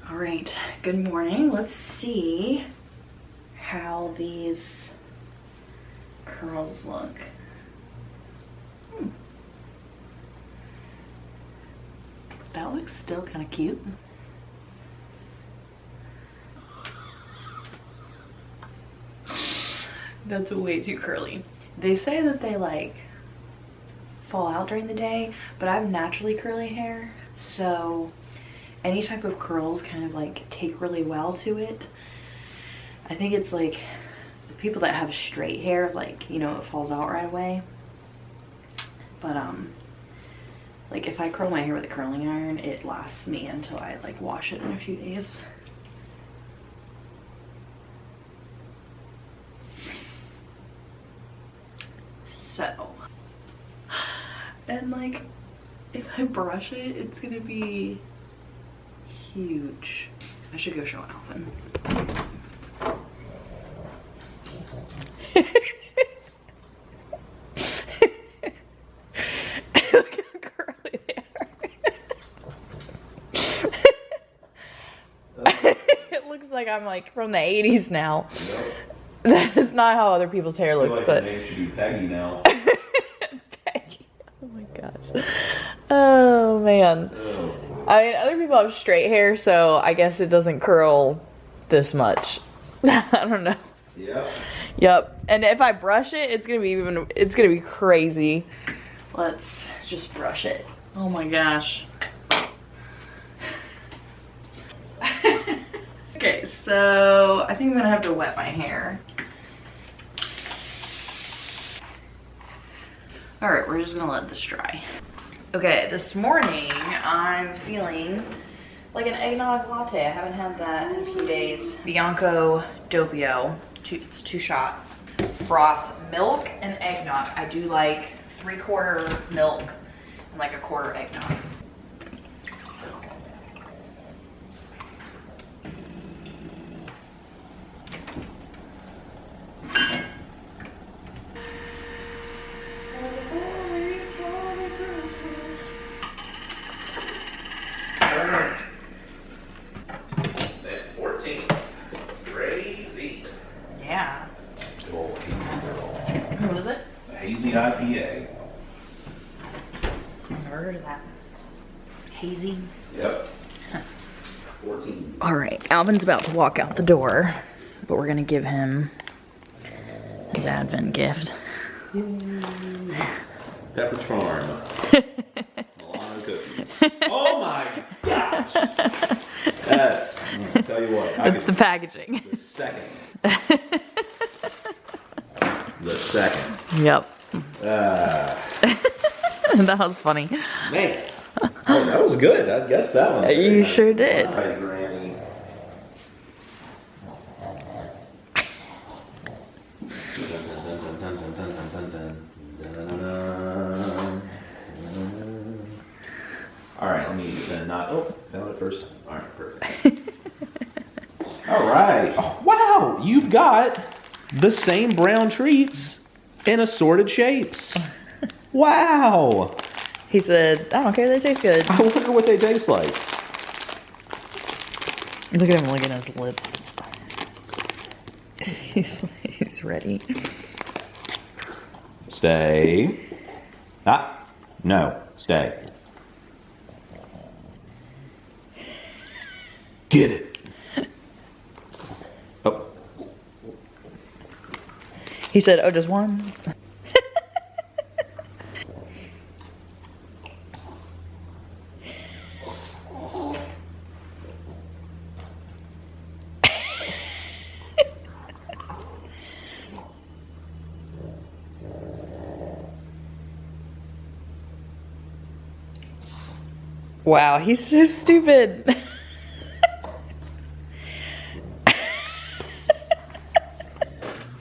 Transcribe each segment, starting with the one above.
All right, good morning. Let's see how these curls look. That looks still kind of cute. That's way too curly. They say that they like fall out during the day, but I have naturally curly hair, so any type of curls kind of like take really well to it. I think it's like the people that have straight hair, like, you know, it falls out right away. But like if I curl my hair with a curling iron, it lasts me until I like wash it in a few days. So, and like if I brush it, it's gonna be huge. I should go show Alvin. Look how curly they are. It looks like I'm like from the 80s now. Yep. That is not how other people's hair looks, like but her name should be Peggy now. Peggy. Oh my gosh. Oh man. Oh. I mean, other people have straight hair, so I guess it doesn't curl this much. I don't know. Yep. Yep. And if I brush it, it's gonna be crazy. Let's just brush it. Oh my gosh. Okay, so I think I'm gonna have to wet my hair. All right, we're just gonna let this dry. Okay, this morning I'm feeling like an eggnog latte. I haven't had that in a few days. Bianco Doppio, it's 2 shots. Froth milk and eggnog. I do like 3/4 milk and like 1/4 eggnog. Hazy IPA. Never heard of that. Hazy. Yep. 14. All right, Alvin's about to walk out the door, but we're gonna give him his Advent gift. Pepperidge Farm. Milano cookies. Oh my gosh. Yes. I'll tell you what. It's the packaging. The second. The second. Yep. That was funny. Man. Oh, that was good. I guessed that one. You sure did. All right, Granny. All right, let me not. Oh, found it first. All right, perfect. All right. Oh, wow, you've got the same brown treats in assorted shapes. Wow. He said, I don't care, they taste good. I wonder what they taste like. Look at him licking his lips. He's ready. Stay. Ah, no, stay. Get it. Oh. He said, oh, just one? Wow, he's so stupid.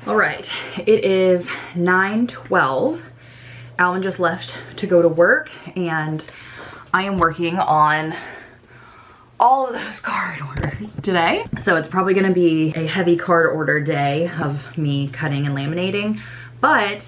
All right, it is 9:12. Alvin just left to go to work, and I am working on all of those card orders today. So it's probably gonna be a heavy card order day of me cutting and laminating, but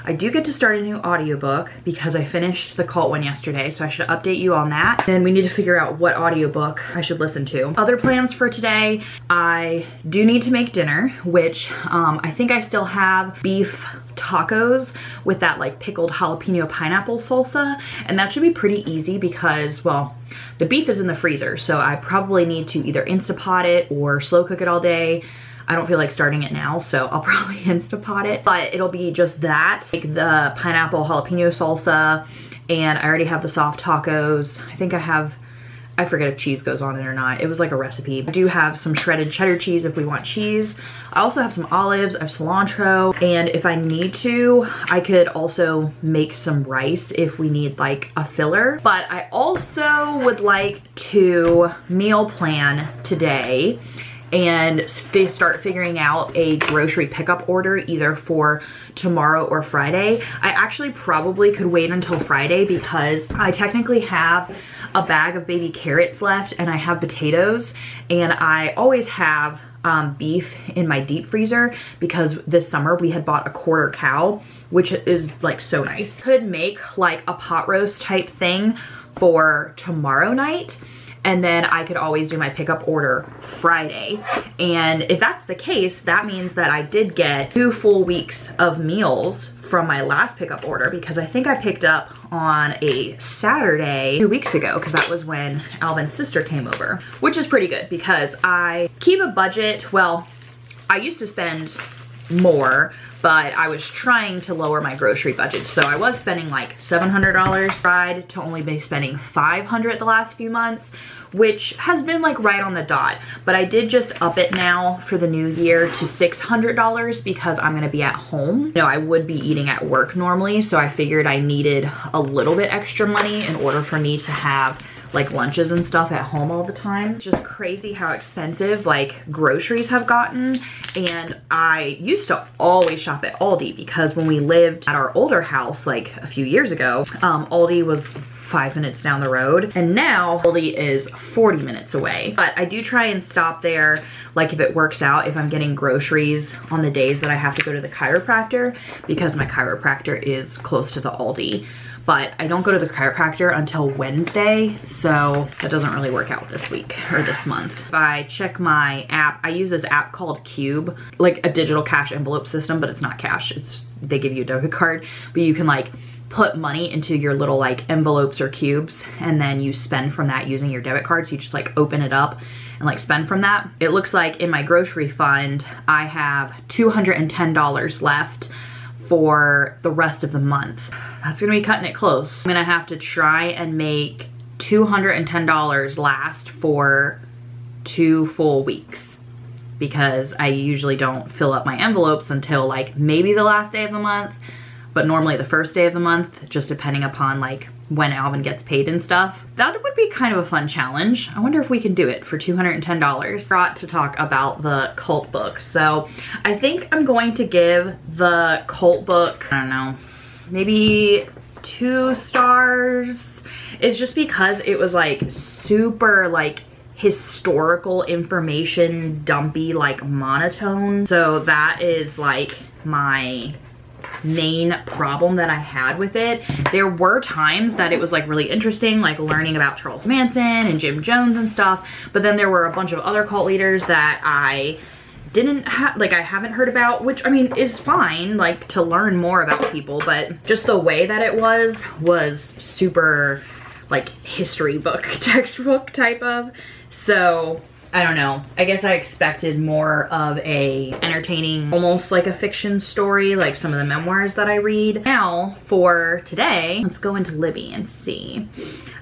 I do get to start a new audiobook because I finished the cult one yesterday, so I should update you on that. And we need to figure out what audiobook I should listen to. Other plans for today, I do need to make dinner, which I think I still have beef tacos with that like pickled jalapeno pineapple salsa, and that should be pretty easy because, well, the beef is in the freezer, so I probably need to either Instapot it or slow cook it all day. I don't feel like starting it now, so I'll probably Instapot it, but it'll be just that, like the pineapple jalapeno salsa, and I already have the soft tacos. I think I forget if cheese goes on it or not. It was like a recipe. I do have some shredded cheddar cheese if we want cheese. I also have some olives, I have cilantro, and if I need to, I could also make some rice if we need like a filler. But I also would like to meal plan today and start figuring out a grocery pickup order either for tomorrow or Friday. I actually probably could wait until Friday because I technically have a bag of baby carrots left and I have potatoes, and I always have beef in my deep freezer because this summer we had bought a quarter cow, which is like so nice. Could make like a pot roast type thing for tomorrow night, and then I could always do my pickup order Friday. And if that's the case, that means that I did get 2 full weeks of meals from my last pickup order, because I think I picked up on a Saturday 2 weeks ago, because that was when Alvin's sister came over, which is pretty good because I keep a budget. Well, I used to spend more, but I was trying to lower my grocery budget. So I was spending like $700, tried to only be spending $500 the last few months, which has been like right on the dot. But I did just up it now for the new year to $600 because I'm gonna be at home. You know, I would be eating at work normally, so I figured I needed a little bit extra money in order for me to have like lunches and stuff at home all the time. It's just crazy how expensive like groceries have gotten. And I used to always shop at Aldi because when we lived at our older house like a few years ago, Aldi was 5 minutes down the road, and now Aldi is 40 minutes away. But I do try and stop there, like if it works out, if I'm getting groceries on the days that I have to go to the chiropractor, because my chiropractor is close to the Aldi. But I don't go to the chiropractor until Wednesday, so that doesn't really work out this week or this month. If I check my app, I use this app called Cube, like a digital cash envelope system, but it's not cash. They give you a debit card, but you can like put money into your little like envelopes or cubes, and then you spend from that using your debit card. So you just like open it up and like spend from that. It looks like in my grocery fund, I have $210 left for the rest of the month. That's gonna be cutting it close. I'm gonna have to try and make $210 last for 2 full weeks, because I usually don't fill up my envelopes until like maybe the last day of the month, but normally the first day of the month, just depending upon like when Alvin gets paid and stuff. That would be kind of a fun challenge. I wonder if we can do it for $210. Forgot to talk about the cult book. So I think I'm going to give the cult book, I don't know, maybe 2 stars. It's just because it was like super like historical information dumpy, like monotone. So that is like my main problem that I had with it. There were times that it was like really interesting, like learning about Charles Manson and Jim Jones and stuff, but then there were a bunch of other cult leaders that I didn't have, like I haven't heard about, which I mean is fine, like to learn more about people, but just the way that it was super like history book, textbook type of. So I don't know. I guess I expected more of a entertaining, almost like a fiction story, like some of the memoirs that I read. Now, for today, let's go into Libby and see.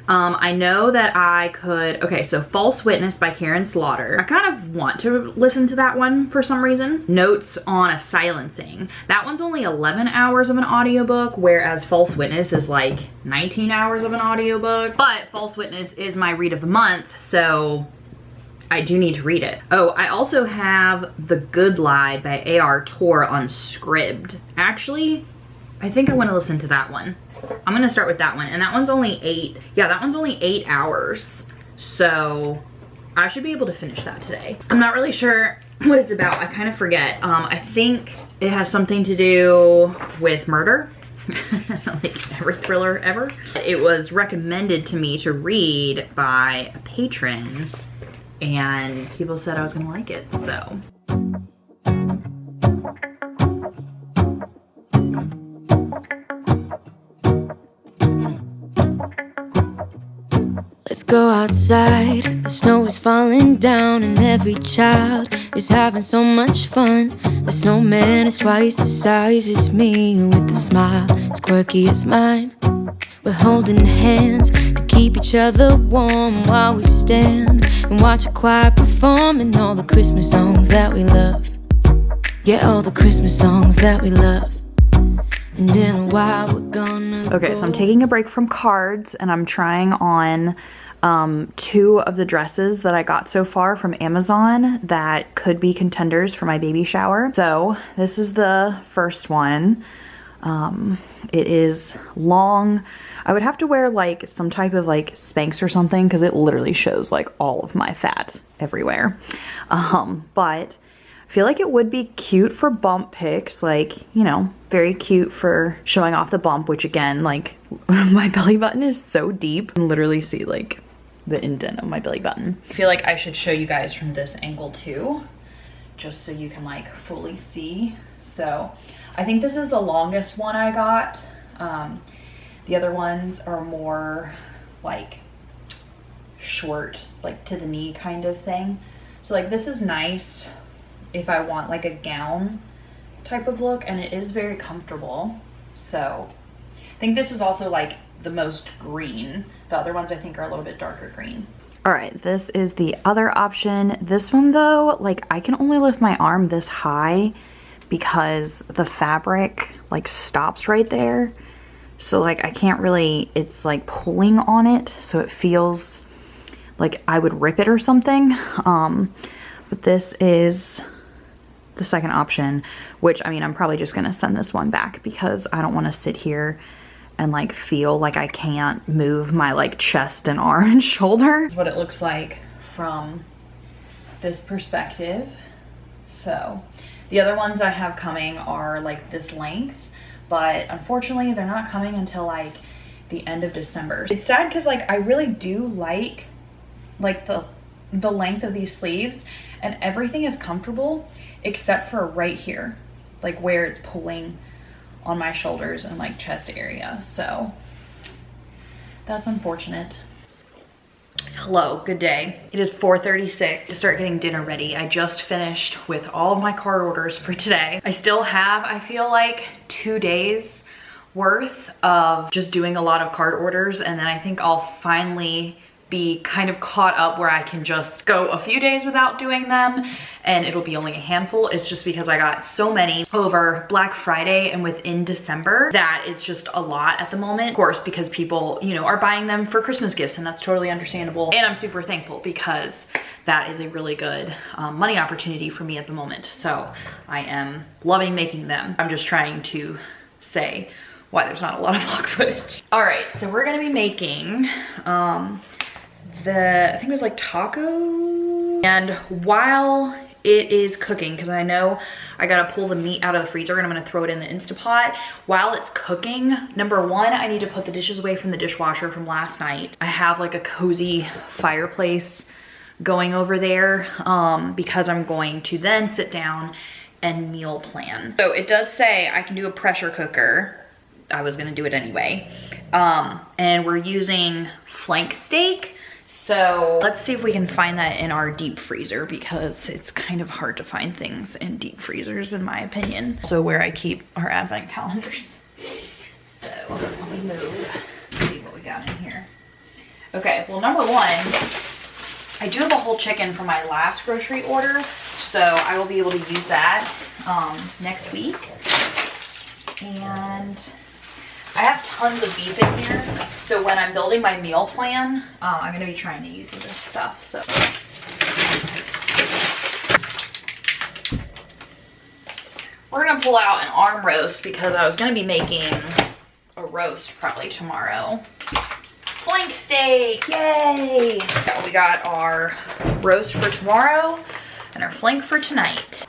I know that I could, okay, so False Witness by Karen Slaughter. I kind of want to listen to that one for some reason. Notes on a Silencing. That one's only 11 hours of an audiobook, whereas False Witness is like 19 hours of an audiobook. But False Witness is my read of the month, so I do need to read it. Oh, I also have The Good Lie by A.R. Torr on Scribd. Actually, I think I want to listen to that one. I'm gonna start with that one, and that one's only 8 hours. So I should be able to finish that today. I'm not really sure what it's about. I kind of forget. I think it has something to do with murder. Like every thriller ever. It was recommended to me to read by a patron, and people said I was gonna like it, so. Let's go outside, the snow is falling down and every child is having so much fun. The snowman is twice the size as me, with a smile as quirky as mine. We're holding hands to keep each other warm while we stand and watch a choir performing all the Christmas songs that we love. Yeah, all the Christmas songs that we love. And in a while we're gonna Okay, so I'm taking a break from cards and I'm trying on 2 of the dresses that I got so far from Amazon that could be contenders for my baby shower. So this is the first one. It is long. I would have to wear like some type of like Spanx or something because it literally shows like all of my fat everywhere. But I feel like it would be cute for bump pics, like, you know, very cute for showing off the bump, which again, like my belly button is so deep. You can literally see like the indent of my belly button. I feel like I should show you guys from this angle too, just so you can like fully see. So I think this is the longest one I got. The other ones are more like short, like to the knee kind of thing. So like this is nice if I want like a gown type of look, and it is very comfortable. So I think this is also like the most green. The other ones I think are a little bit darker green. All right, this is the other option. This one though, like I can only lift my arm this high because the fabric like stops right there. So like I can't really, it's like pulling on it, so it feels like I would rip it or something. But this is the second option, which I mean, I'm probably just gonna send this one back because I don't wanna sit here and like feel like I can't move my like chest and arm and shoulder. This is what it looks like from this perspective. So the other ones I have coming are like this length, but unfortunately they're not coming until like the end of December. It's sad because like I really do like the length of these sleeves, and everything is comfortable except for right here, like where it's pulling on my shoulders and like chest area. So that's unfortunate. Hello, good day. It is 4:36 to start getting dinner ready. I just finished with all of my card orders for today. I still have, I feel like, 2 days worth of just doing a lot of card orders, and then I think I'll finally be kind of caught up where I can just go a few days without doing them, and it'll be only a handful. It's just because I got so many over Black Friday and within December that it's just a lot at the moment. Of course, because people, you know, are buying them for Christmas gifts, and that's totally understandable. And I'm super thankful because that is a really good money opportunity for me at the moment. So I am loving making them. I'm just trying to say why there's not a lot of vlog footage. All right, so we're gonna be making I think it was like taco. And while it is cooking, because I know I gotta pull the meat out of the freezer and I'm gonna throw it in the Instapot. While it's cooking, number one, I need to put the dishes away from the dishwasher from last night. I have like a cozy fireplace going over there because I'm going to then sit down and meal plan. So it does say I can do a pressure cooker. I was gonna do it anyway. And we're using flank steak. So let's see if we can find that in our deep freezer, because it's kind of hard to find things in deep freezers in my opinion. So where I keep our advent calendars. So let me move, see what we got in here. Okay, well, number one, I do have a whole chicken from my last grocery order, so I will be able to use that next week. And I have tons of beef in here, so when I'm building my meal plan, I'm gonna be trying to use this stuff, so. We're gonna pull out an arm roast because I was gonna be making a roast probably tomorrow. Flank steak, yay! We got our roast for tomorrow, and our flank for tonight.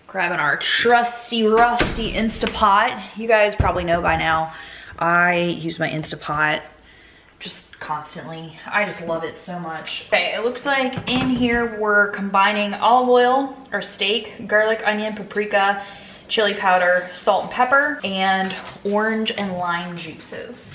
Grabbing our trusty, rusty Instapot. You guys probably know by now, I use my Instapot just constantly. I just love it so much. Okay, it looks like in here we're combining olive oil, our steak, garlic, onion, paprika, chili powder, salt and pepper, and orange and lime juices.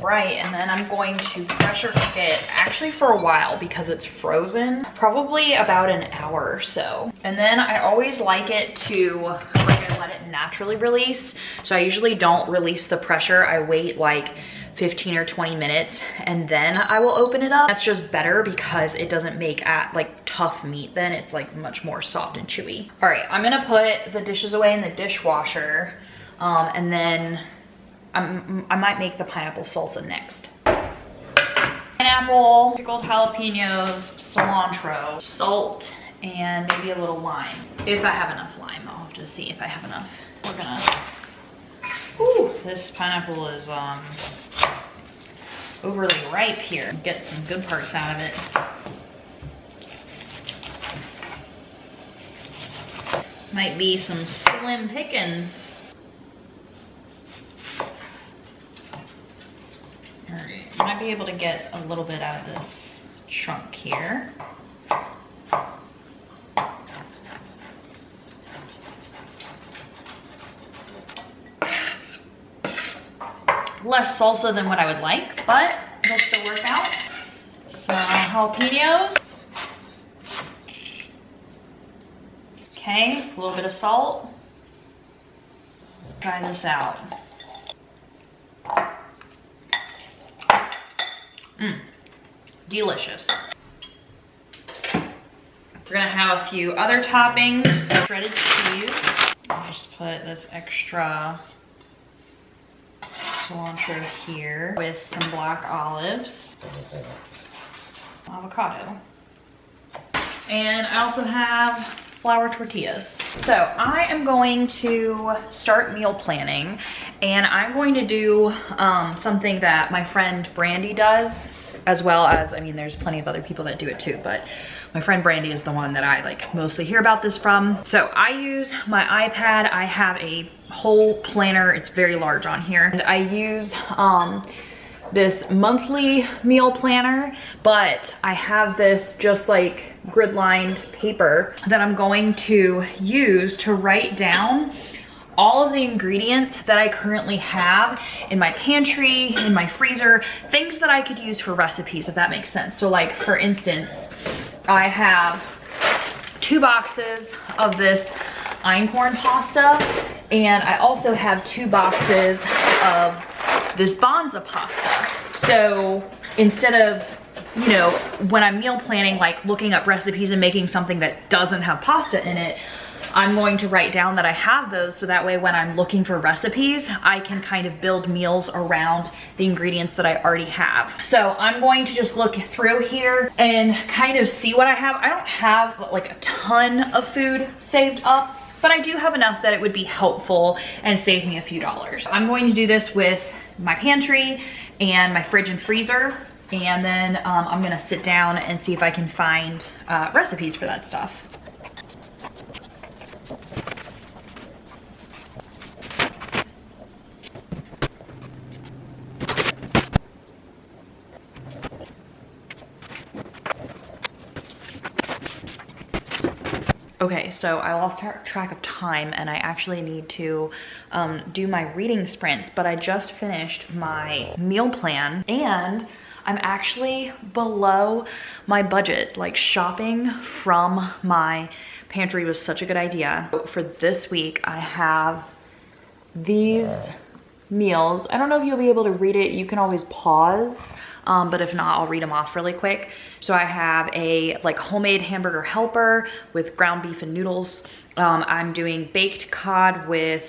Right, and then I'm going to pressure cook it actually for a while because it's frozen, probably about an hour or so. And then I always like it to let it naturally release. So I usually don't release the pressure. I wait like 15 or 20 minutes and then I will open it up. That's just better because it doesn't make like tough meat. Then it's like much more soft and chewy. All right, I'm gonna put the dishes away in the dishwasher and then I might make the pineapple salsa next. Pineapple, pickled jalapenos, cilantro, salt, and maybe a little lime. If I have enough lime, I'll have to see if I have enough. We're gonna, ooh, this pineapple is overly ripe here. Get some good parts out of it. Might be some slim pickings. Alright, I might be able to get a little bit out of this chunk here. Less salsa than what I would like, but it'll still work out. Some jalapenos. Okay, a little bit of salt. Try this out. Delicious. We're gonna have a few other toppings. Shredded cheese. I'll just put this extra cilantro here with some black olives, avocado, and I also have flour tortillas. So I am going to start meal planning, and I'm going to do something that my friend Brandy does, as well as, I mean, there's plenty of other people that do it too, but my friend Brandy is the one that I like mostly hear about this from. So I use my iPad. I have a whole planner. It's very large on here. And I use this monthly meal planner, but I have this just like grid-lined paper that I'm going to use to write down all of the ingredients that I currently have in my pantry, in my freezer, things that I could use for recipes, if that makes sense. So like, for instance, I have 2 boxes of this einkorn pasta, and I also have 2 boxes of this Banza pasta. So instead of, you know, when I'm meal planning, like looking up recipes and making something that doesn't have pasta in it, I'm going to write down that I have those, so that way when I'm looking for recipes, I can kind of build meals around the ingredients that I already have. So I'm going to just look through here and kind of see what I have. I don't have like a ton of food saved up, but I do have enough that it would be helpful and save me a few dollars. I'm going to do this with my pantry and my fridge and freezer, and then I'm gonna sit down and see if I can find recipes for that stuff. Okay, so I lost track of time and I actually need to do my reading sprints, but I just finished my meal plan and I'm actually below my budget. Like, shopping from my pantry was such a good idea. For this week, I have these meals. I don't know if you'll be able to read it. You can always pause. But if not, I'll read them off really quick. So I have a like homemade hamburger helper with ground beef and noodles. I'm doing baked cod with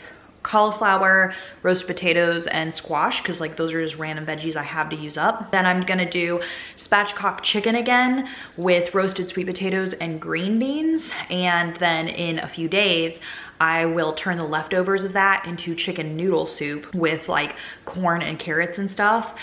cauliflower, roast potatoes, and squash, because like those are just random veggies I have to use up. Then I'm gonna do spatchcock chicken again with roasted sweet potatoes and green beans. And then in a few days, I will turn the leftovers of that into chicken noodle soup with like corn and carrots and stuff.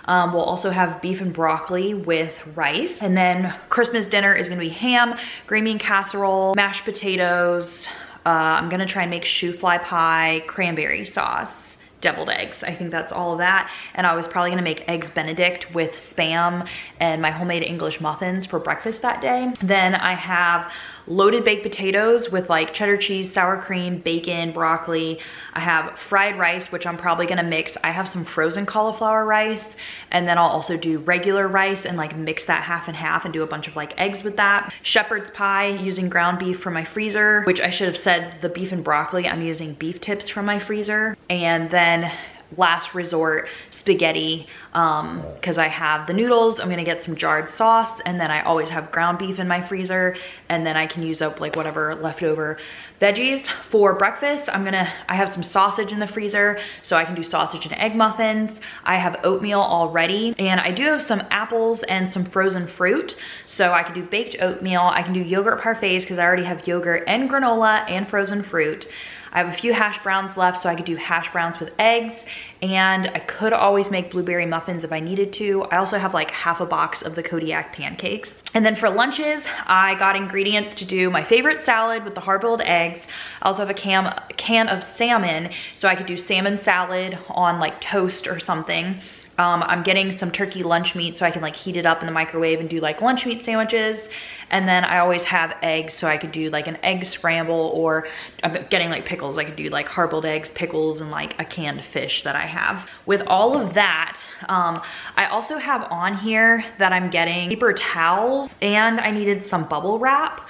We'll also have beef and broccoli with rice. And then Christmas dinner is gonna be ham, green bean casserole, mashed potatoes. I'm gonna try and make shoe fly pie, cranberry sauce, deviled eggs. I think that's all of that. And I was probably gonna make eggs Benedict with Spam and my homemade English muffins for breakfast that day. Then I have loaded baked potatoes with like cheddar cheese, sour cream, bacon, broccoli. I have fried rice, which I'm probably gonna mix. I have some frozen cauliflower rice, and then I'll also do regular rice and like mix that half and half and do a bunch of like eggs with that. Shepherd's pie using ground beef from my freezer, which I should have said the beef and broccoli, I'm using beef tips from my freezer. And then last resort, spaghetti, because I have the noodles. I'm gonna get some jarred sauce, and then I always have ground beef in my freezer, and then I can use up like whatever leftover veggies. For breakfast, I have some sausage in the freezer, so I can do sausage and egg muffins. I have oatmeal already, and I do have some apples and some frozen fruit, so I can do baked oatmeal. I can do yogurt parfaits because I already have yogurt and granola and frozen fruit. I have a few hash browns left, so I could do hash browns with eggs, and I could always make blueberry muffins if I needed to. I also have like half a box of the Kodiak pancakes. And then for lunches, I got ingredients to do my favorite salad with the hard-boiled eggs. I also have a can of salmon, so I could do salmon salad on like toast or something. I'm getting some turkey lunch meat so I can like heat it up in the microwave and do like lunch meat sandwiches. And then I always have eggs, so I could do like an egg scramble, or I'm getting like pickles. I could do like hard-boiled eggs, pickles, and like a canned fish that I have. With all of that, I also have on here that I'm getting paper towels, and I needed some bubble wrap.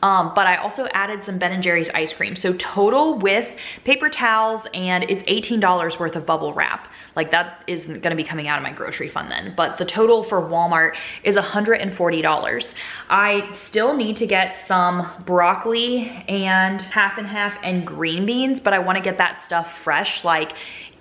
But I also added some Ben & Jerry's ice cream. So total with paper towels, and it's $18 worth of bubble wrap. Like that is gonna be coming out of my grocery fund then. But the total for Walmart is $140. I still need to get some broccoli and half and green beans, but I wanna get that stuff fresh like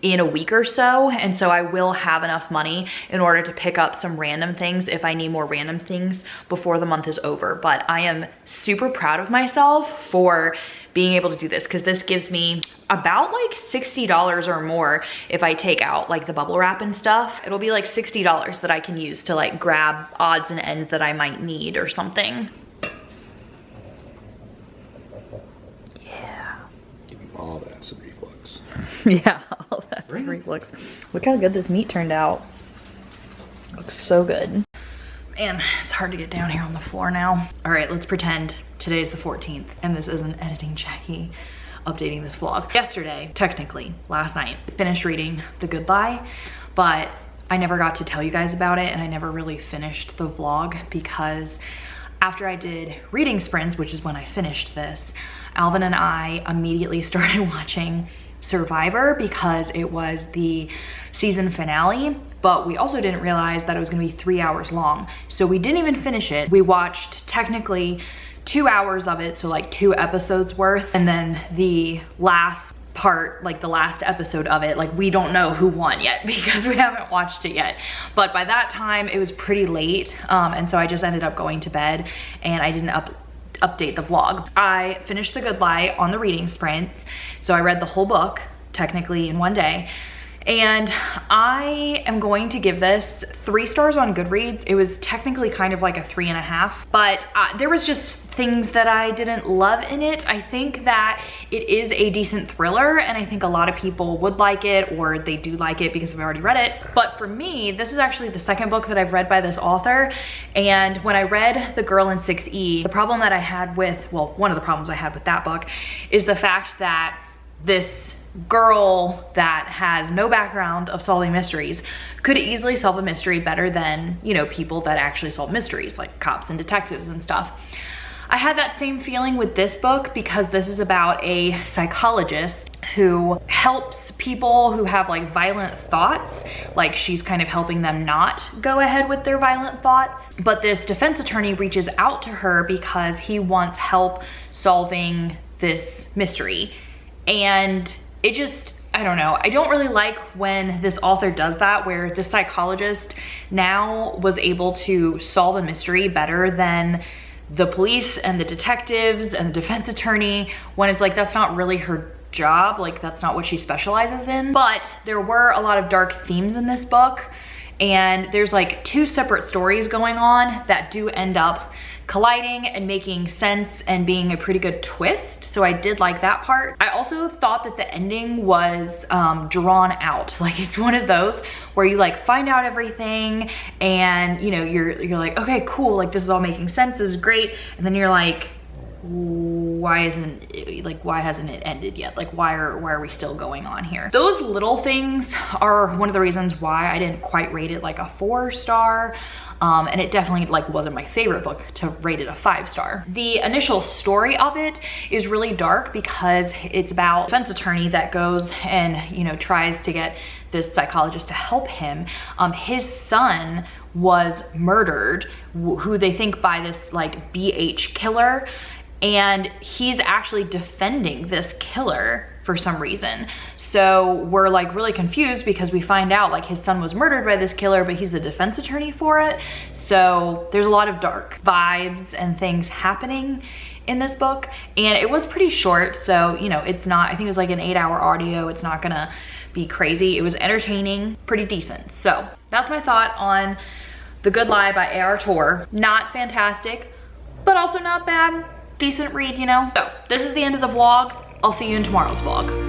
in a week or so, and so I will have enough money in order to pick up some random things if I need more random things before the month is over. But I am super proud of myself for being able to do this, because this gives me about like $60 or more if I take out like the bubble wrap and stuff. It'll be like $60 that I can use to like grab odds and ends that I might need or something. Yeah. Give you all the acid reflux. Yeah, all that reflux. Look how good this meat turned out. Looks so good. Man, it's hard to get down here on the floor now. All right, let's pretend today's the 14th and this isn't editing Jackie updating this vlog. Yesterday, technically, last night, finished reading The Good Lie, but I never got to tell you guys about it, and I never really finished the vlog because after I did reading sprints, which is when I finished this, Alvin and I immediately started watching Survivor because it was the season finale, but we also didn't realize that it was gonna be 3 hours long. So we didn't even finish it. We watched technically 2 hours of it, so like 2 episodes worth, and then the last part, like the last episode of it, like we don't know who won yet because we haven't watched it yet. But by that time it was pretty late, and so I just ended up going to bed and I didn't update the vlog. I finished The Good Lie on the reading sprints, so I read the whole book technically in one day, and I am going to give this 3 stars on Goodreads. It was technically kind of like a 3.5, but there was just things that I didn't love in it. I think that it is a decent thriller, and I think a lot of people would like it, or they do like it because I've already read it. But for me, this is actually the second book that I've read by this author, and when I read The Girl in 6E, the problem that I had with, well, one of the problems I had with that book is the fact that this girl that has no background of solving mysteries could easily solve a mystery better than, you know, people that actually solve mysteries, like cops and detectives and stuff. I had that same feeling with this book because this is about a psychologist who helps people who have like violent thoughts, like she's kind of helping them not go ahead with their violent thoughts. But this defense attorney reaches out to her because he wants help solving this mystery. And it just, I don't know. I don't really like when this author does that, where the psychologist now was able to solve a mystery better than the police and the detectives and the defense attorney, when it's like, that's not really her job. Like, that's not what she specializes in. But there were a lot of dark themes in this book, and there's like 2 separate stories going on that do end up colliding and making sense and being a pretty good twist. So I did like that part. I also thought that the ending was drawn out. Like, it's one of those where you like find out everything and you know, you're like, okay, cool, like this is all making sense, this is great. And then you're like, why hasn't it ended yet? Like, why are we still going on here? Those little things are one of the reasons why I didn't quite rate it like a 4-star. And it definitely like wasn't my favorite book to rate it a 5-star. The initial story of it is really dark because it's about a defense attorney that goes and, you know, tries to get this psychologist to help him. His son was murdered, who they think by this like BH killer, and he's actually defending this killer for some reason. So we're like really confused because we find out like his son was murdered by this killer, but he's the defense attorney for it. So there's a lot of dark vibes and things happening in this book, and it was pretty short. So, you know, it's not, I think it was like an 8-hour audio. It's not gonna be crazy. It was entertaining, pretty decent. So that's my thought on The Good Lie by A.R. Torr. Not fantastic, but also not bad. Decent read, you know? So this is the end of the vlog. I'll see you in tomorrow's vlog.